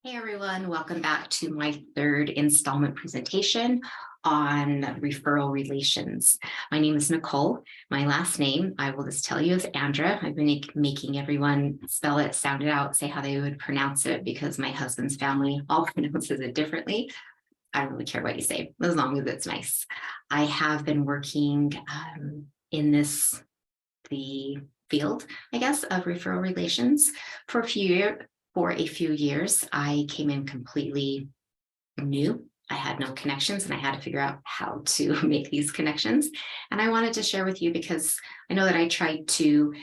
Hey everyone, welcome back to my third installment presentation on referral relations. My name is Nicole. My last name, I will just tell you, is Andra. I've been making everyone spell it, sound it out, say how they would pronounce it because my husband's family all pronounces it differently. I don't really care what you say, as long as it's nice. I have been working in the field, I guess, of referral relations for a few years. I came in completely new. I had no connections and I had to figure out how to make these connections. And I wanted to share with you because I know that I tried to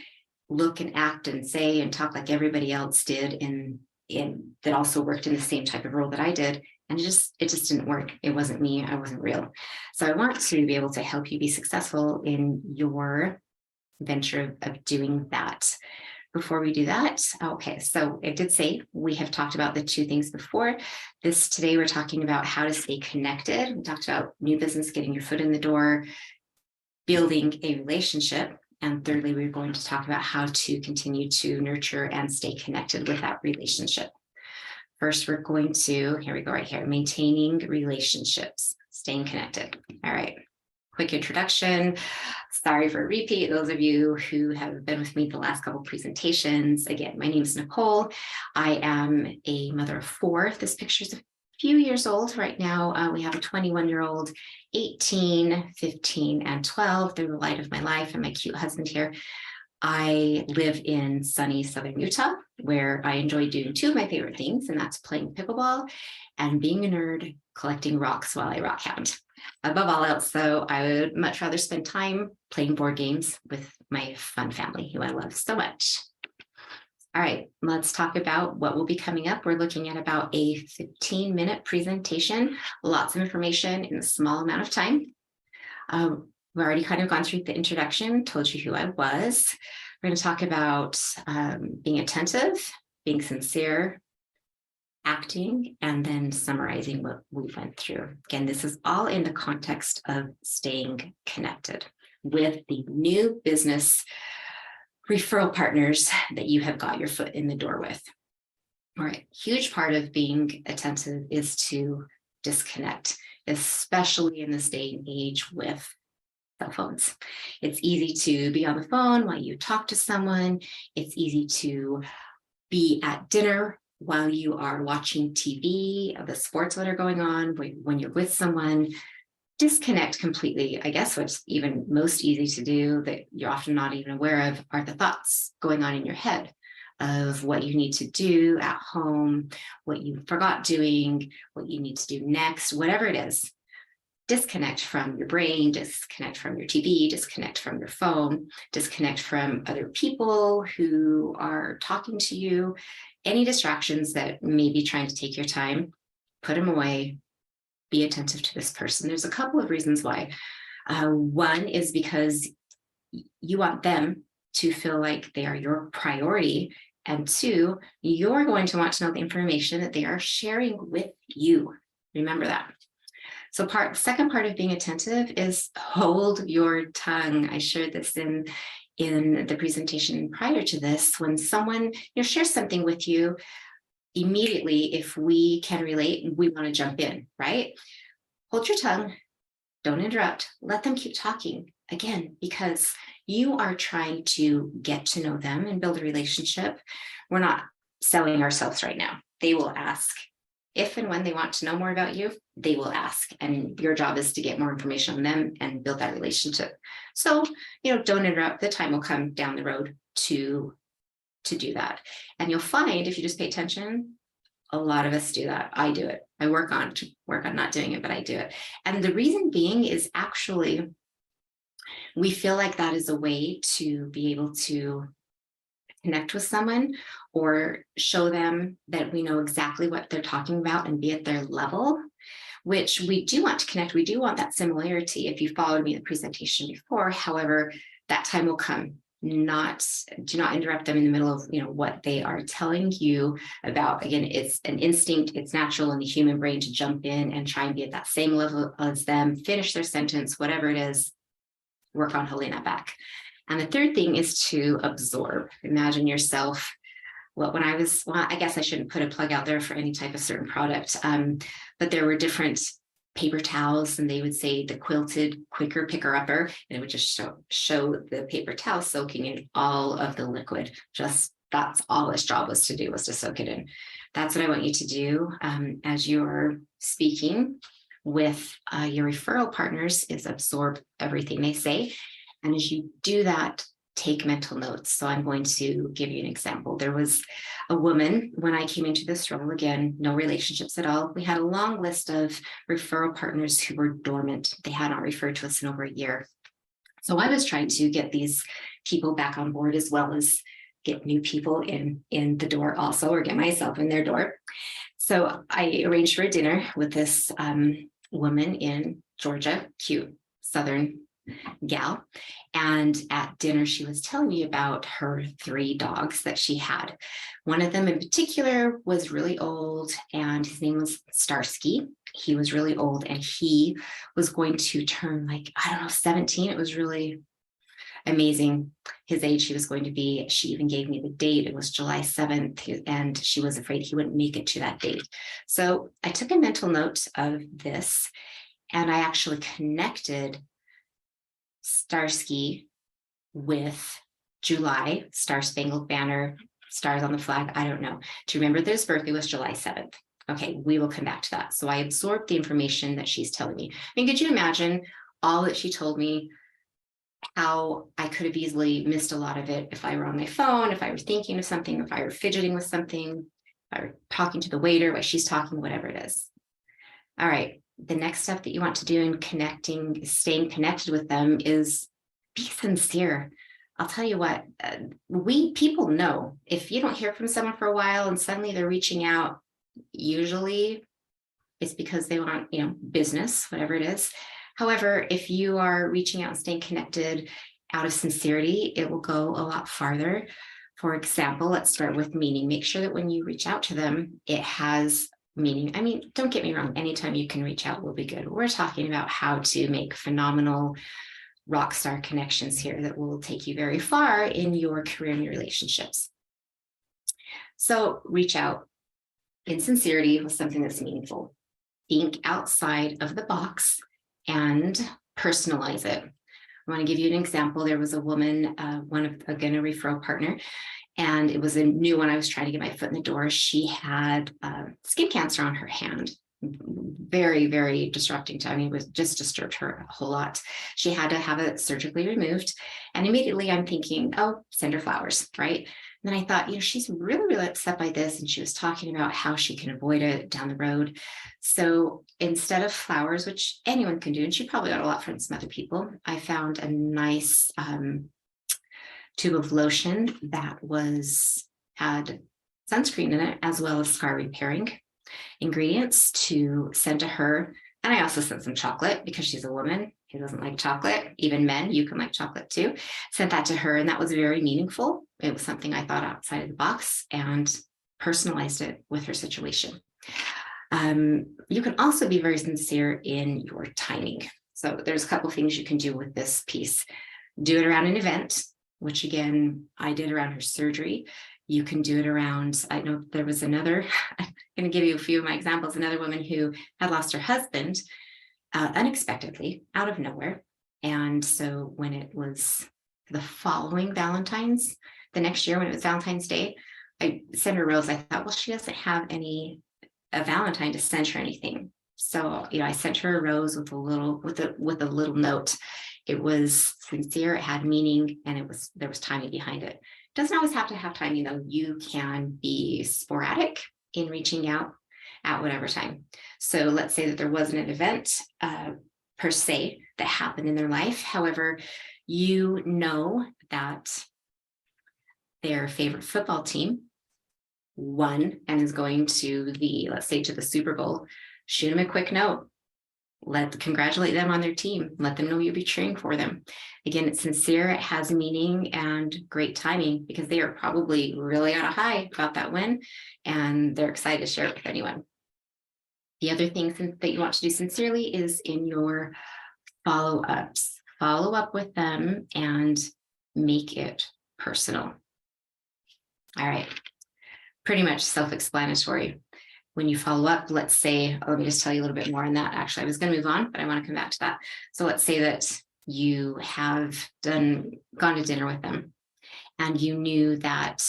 look and act and say and talk like everybody else did in that also worked in the same type of role that I did. And it just didn't work. It wasn't me. I wasn't real. So I want to be able to help you be successful in your venture of doing that. Before we do that, okay, so I did say we have talked about the two things before. Today we're talking about how to stay connected. We talked about new business, getting your foot in the door, building a relationship. And thirdly, we're going to talk about how to continue to nurture and stay connected with that relationship. First, we're going to, here we go right here, maintaining relationships, staying connected. All right. Quick introduction. Sorry for a repeat. Those of you who have been with me the last couple of presentations, again, my name is Nicole. I am a mother of four. This picture is a few years old right now. We have a 21-year-old, 18, 15, and 12. They're the light of my life and my cute husband here. I live in sunny Southern Utah, where I enjoy doing two of my favorite things, and that's playing pickleball and being a nerd, collecting rocks while I rock hound. Above all else, though, I would much rather spend time playing board games with my fun family, who I love so much. All right, let's talk about what will be coming up. We're looking at about a 15-minute presentation, lots of information in a small amount of time. We've already kind of gone through the introduction, told you who I was. We're going to talk about being attentive, being sincere, acting, and then summarizing what we went through. Again, this is all in the context of staying connected with the new business referral partners that you have got your foot in the door with. All right, huge part of being attentive is to disconnect, especially in this day and age with cell phones. It's easy to be on the phone while you talk to someone. It's easy to be at dinner while you are watching TV, the sports that are going on, when you're with someone. Disconnect completely. I guess what's even most easy to do that you're often not even aware of are the thoughts going on in your head of what you need to do at home, what you forgot doing, what you need to do next, whatever it is. Disconnect from your brain, disconnect from your TV, disconnect from your phone, disconnect from other people who are talking to you. Any distractions that may be trying to take your time, put them away, be attentive to this person. There's a couple of reasons why. One is because you want them to feel like they are your priority. And two, you're going to want to know the information that they are sharing with you. Remember that. So second part of being attentive is hold your tongue. I shared this in the presentation prior to this. When someone shares something with you, immediately, if we can relate, we want to jump in, right? Hold your tongue, don't interrupt, let them keep talking. Again, because you are trying to get to know them and build a relationship. We're not selling ourselves right now. They will ask. If and when they want to know more about you, they will ask. And your job is to get more information on them and build that relationship. So, don't interrupt. The time will come down the road to do that. And you'll find if you just pay attention, a lot of us do that. I do it. I work on not doing it, but I do it. And the reason being is actually we feel like that is a way to be able to connect with someone or show them that we know exactly what they're talking about and be at their level, which we do want to connect. We do want that similarity if you followed me in the presentation before. However, that time will come. Do not interrupt them in the middle of what they are telling you about. Again, it's an instinct, it's natural in the human brain to jump in and try and be at that same level as them, finish their sentence, whatever it is, work on holding that back. And the third thing is to absorb. Imagine yourself well, I guess I shouldn't put a plug out there for any type of certain product, but there were different paper towels, and they would say the quilted quicker picker upper, and it would just show the paper towel soaking in all of the liquid. Just that's all its job was to do, was to soak it in. That's what I want you to do as you're speaking with your referral partners, is absorb everything they say. And as you do that, take mental notes. So I'm going to give you an example. There was a woman when I came into this role, again, no relationships at all. We had a long list of referral partners who were dormant. They had not referred to us in over a year. So I was trying to get these people back on board, as well as get new people in the door also, or get myself in their door. So I arranged for a dinner with this woman in Georgia, cute Southern gal. And at dinner, she was telling me about her 3 dogs that she had. One of them in particular was really old, and his name was Starsky. He was really old, and he was going to turn, like, I don't know, 17. It was really amazing his age he was going to be. She even gave me the date. It was July 7th, and she was afraid he wouldn't make it to that date. So I took a mental note of this, and I actually connected Starsky with July, Star Spangled Banner, stars on the flag. I don't know. To remember that his birthday was July 7th. Okay, we will come back to that. So I absorbed the information that she's telling me. I mean, could you imagine all that she told me? How I could have easily missed a lot of it if I were on my phone, if I were thinking of something, if I were fidgeting with something, if I were talking to the waiter while she's talking, whatever it is. All right. The next step that you want to do in staying connected with them is be sincere. I'll tell you what, people know if you don't hear from someone for a while and suddenly they're reaching out, usually it's because they want, business, whatever it is. However, if you are reaching out and staying connected out of sincerity, it will go a lot farther. For example, let's start with meaning. Make sure that when you reach out to them, it has meaning. I mean, don't get me wrong, anytime you can reach out will be good. We're talking about how to make phenomenal rock star connections here that will take you very far in your career and your relationships. So reach out in sincerity with something that's meaningful. Think outside of the box and personalize it. I want to give you an example. There was a woman, a referral partner, and it was a new one. I was trying to get my foot in the door. She had skin cancer on her hand. Very, very disrupting to, it was just disturbed her a whole lot. She had to have it surgically removed. And immediately I'm thinking, oh, send her flowers, right? And then I thought, she's really, really upset by this. And she was talking about how she can avoid it down the road. So instead of flowers, which anyone can do, and she probably got a lot from some other people, I found a nice tube of lotion that had sunscreen in it, as well as scar repairing ingredients to send to her. And I also sent some chocolate because she's a woman who doesn't like chocolate. Even men, you can like chocolate too. Sent that to her, and that was very meaningful. It was something I thought outside of the box and personalized it with her situation. You can also be very sincere in your timing. So there's a couple of things you can do with this piece. Do it around an event, which again, I did around her surgery. You can do it around, I know there was another, I'm going to give you a few of my examples, another woman who had lost her husband unexpectedly out of nowhere. And so when it was the following Valentine's, the next year when it was Valentine's Day, I sent her a rose. I thought, well, she doesn't have a Valentine to send her anything. So, I sent her a rose with a little note. It was sincere, it had meaning, and there was timing behind it. It doesn't always have to have timing, though. You can be sporadic in reaching out at whatever time. So let's say that there wasn't an event per se that happened in their life. However, that their favorite football team won and is going to let's say to the Super Bowl. Shoot them a quick note. Congratulate them on their team. Let them know you'll be cheering for them. Again, it's sincere, it has meaning and great timing, because they are probably really on a high about that win and they're excited to share it with anyone. The other thing that you want to do sincerely is in your follow-ups. Follow up with them and make it personal. All right. pretty much self-explanatory. When you follow up, let's say, let me just tell you a little bit more on that. Actually, I was going to move on, but I want to come back to that. So let's say that you have gone to dinner with them and you knew that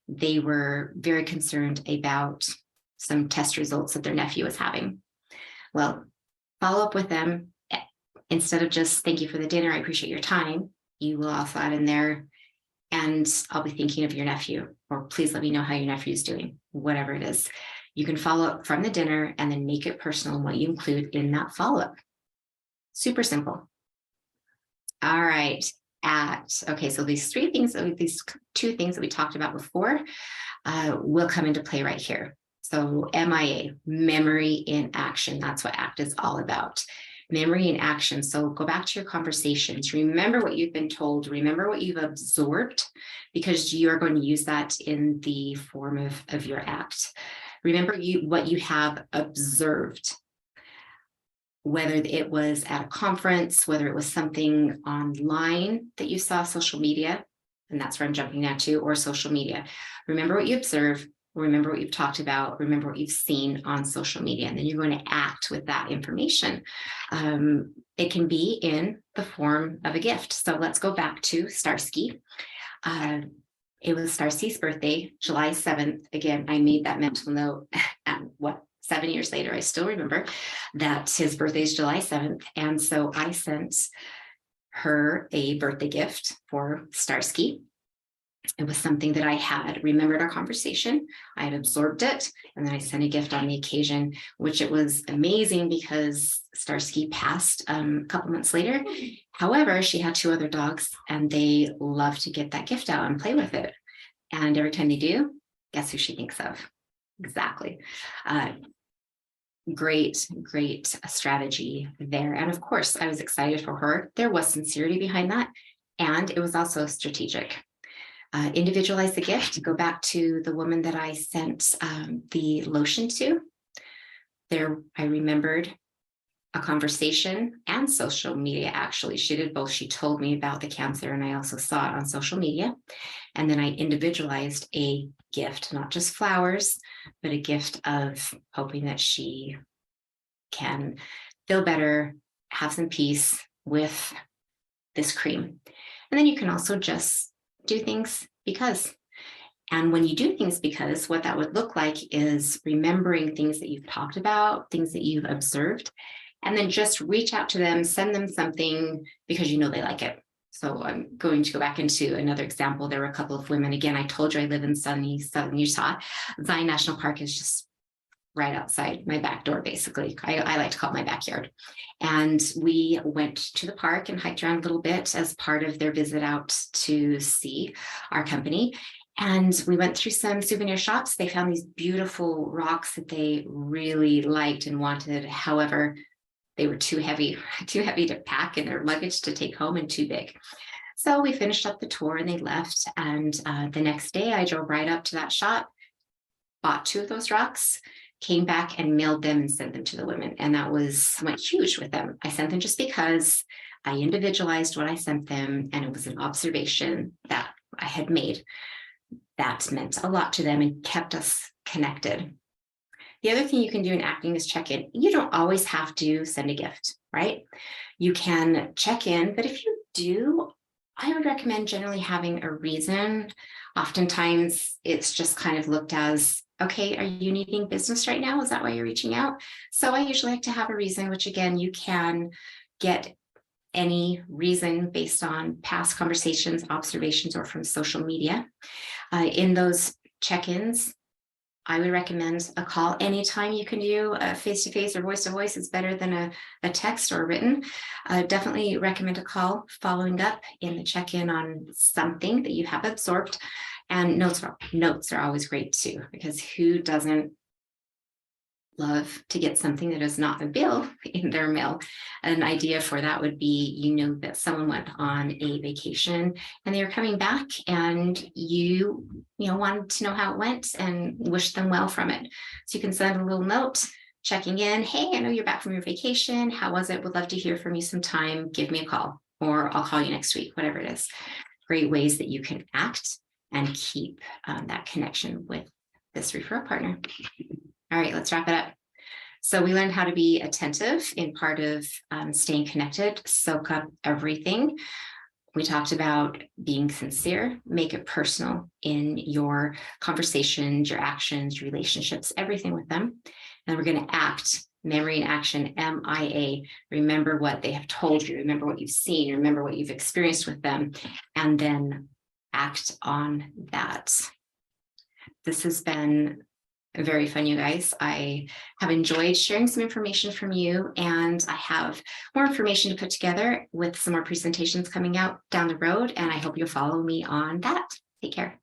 they were very concerned about some test results that their nephew was having. Well, follow up with them. Instead of just thank you for the dinner, I appreciate your time, you will also add in there, and I'll be thinking of your nephew, or please let me know how your nephew is doing, whatever it is. You can follow up from the dinner and then make it personal in what you include in that follow-up. Super simple. All right. Okay, so these two things that we talked about before will come into play right here. So MIA, memory in action. That's what ACT is all about. Memory in action. So go back to your conversations. Remember what you've been told. Remember what you've absorbed, because you are going to use that in the form of your ACT. Remember what you have observed, whether it was at a conference, whether it was something online that you saw, social media, and that's where I'm jumping now to, or social media. Remember what you observe, remember what you've talked about, remember what you've seen on social media, and then you're going to act with that information. It can be in the form of a gift. So let's go back to Starsky. It was Starsky's birthday, July 7th. Again, I made that mental note, and 7 years later, I still remember that his birthday is July 7th. And so I sent her a birthday gift for Starsky. It was something that I had remembered our conversation. I had absorbed it, and then I sent a gift on the occasion, which it was amazing because Starsky passed a couple months later. However, she had 2 other dogs, and they love to get that gift out and play with it. And every time they do, guess who she thinks of? Exactly. Great strategy there. And of course, I was excited for her. There was sincerity behind that, and it was also strategic. Individualize the gift. Go back to the woman that I sent the lotion to. There, I remembered a conversation and social media. Actually, she did both. She told me about the cancer, and I also saw it on social media. And then I individualized a gift, not just flowers, but a gift of hoping that she can feel better, have some peace with this cream. And then you can also just do things because. And when you do things because, what that would look like is remembering things that you've talked about, things that you've observed, and then just reach out to them, send them something because you know they like it. So I'm going to go back into another example. There were a couple of women. Again, I told you I live in sunny southern Utah. Zion National Park is just right outside my back door, basically. I like to call it my backyard. And we went to the park and hiked around a little bit as part of their visit out to see our company. And we went through some souvenir shops. They found these beautiful rocks that they really liked and wanted. However, they were too heavy to pack in their luggage to take home, and too big. So we finished up the tour and they left. And the next day I drove right up to that shop, bought 2 of those rocks, came back and mailed them and sent them to the women. And that went huge with them. I sent them just because I individualized what I sent them, and it was an observation that I had made that meant a lot to them and kept us connected. The other thing you can do in acting is check in. You don't always have to send a gift, right? You can check in, but if you do, I would recommend generally having a reason. Oftentimes it's just kind of looked as, okay, are you needing business right now? Is that why you're reaching out? So I usually like to have a reason, which again, you can get any reason based on past conversations, observations, or from social media. In those check-ins, I would recommend a call. Anytime you can do a face-to-face or voice-to-voice is better than a text or written. Definitely recommend a call following up in the check-in on something that you have absorbed. And notes are always great too, because who doesn't love to get something that is not a bill in their mail? An idea for that would be, that someone went on a vacation and they were coming back, and you wanted to know how it went and wish them well from it. So you can send a little note checking in. Hey, I know you're back from your vacation. How was it? Would love to hear from you sometime. Give me a call, or I'll call you next week, whatever it is. Great ways that you can act and keep that connection with this referral partner. All right, let's wrap it up. So we learned how to be attentive in part of staying connected, soak up everything. We talked about being sincere, make it personal in your conversations, your actions, relationships, everything with them. And we're going to act, memory and action, MIA. Remember what they have told you, remember what you've seen, remember what you've experienced with them, and then act on that. This has been very fun, you guys. I have enjoyed sharing some information from you, and I have more information to put together with some more presentations coming out down the road, and I hope you'll follow me on that. Take care.